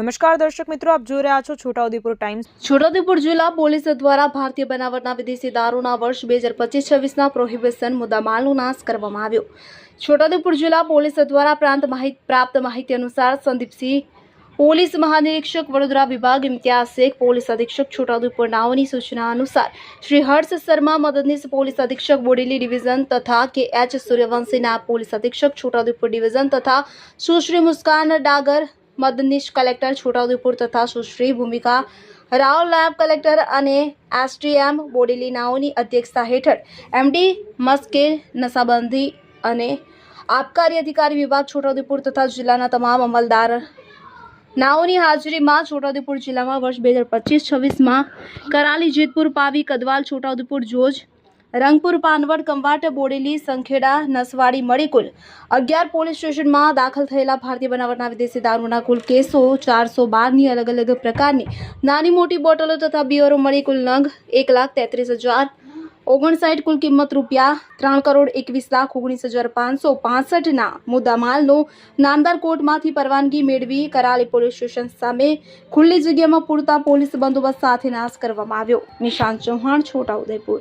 નમસ્કાર દર્શક મિત્રો, આપ જોઈ રહ્યા છો છોટાઉદેપુર ટાઈમ્સ। છોટાઉદેપુર જિલ્લા પોલીસ દ્વારા ભારતીય બનાવટના વિદેશી દારૂના વર્ષ 2025-26ના પ્રોહિબિશન મુદ્દામાલનો નાશ કરવામાં આવ્યો। છોટાઉદેપુર જિલ્લા પોલીસ દ્વારા પ્રાપ્ત માહિતી અનુસાર સંદીપસિંહ પોલીસ મહાનિરીક્ષક વડોદરા વિભાગ, ઇમ્તિયાઝ શેખ પોલીસ અધિક્ષક છોટાઉદેપુર નાઓની સૂચના અનુસાર શ્રી હર્ષ શર્મા મદદનીશ પોલીસ અધિક્ષક બોડેલી ડિવિઝન તથા કે.એચ. સૂર્યવંશી નાયબ પોલીસ અધિક્ષક છોટાઉદેપુર ડિવિઝન તથા સુશ્રી મુસ્કાન ડાગર મદદનીશ કલેક્ટર છોટાઉદેપુર તથા સુશ્રી ભૂમિકા રાવ નાયબ કલેક્ટર અને એસડીએમ બોડેલી નાઓની અધ્યક્ષતા હેઠળ એમડી મસ્કે નશાબંધી અને આબકારી અધિકારી વિભાગ છોટાઉદેપુર તથા જિલ્લાના તમામ અમલદાર નાઓની હાજરીમાં છોટાઉદેપુર જિલ્લામાં વર્ષ 2025-26માં કરાલી, જેતપુર, પાવી, કદવાલ, છોટાઉદેપુર, જોજ, રંગપુર, પાનવડ, કંવાટ, બોડેલી, સંખેડા, નસવાડી મળી કુલ 11 પોલીસ સ્ટેશનમાં દાખલ થયેલા ભારતીય બનાવટના વિદેશી દારૂના કુલ કેસો 412ની અલગ અલગ પ્રકારની નાની મોટી બોટલો તથા બિયરો મળી કુલ નંગ 1,33,059 કુલ કિંમત ₹3,21,19,565ના મુદ્દામાલનો નામદાર કોર્ટમાંથી પરવાનગી મેળવી કરાલી પોલીસ સ્ટેશન સામે ખુલ્લી જગ્યામાં પૂરતા પોલીસ બંદોબસ્ત સાથે નાશ કરવામાં આવ્યો। નિશાંત ચૌહાણ, છોટાઉદેપુર।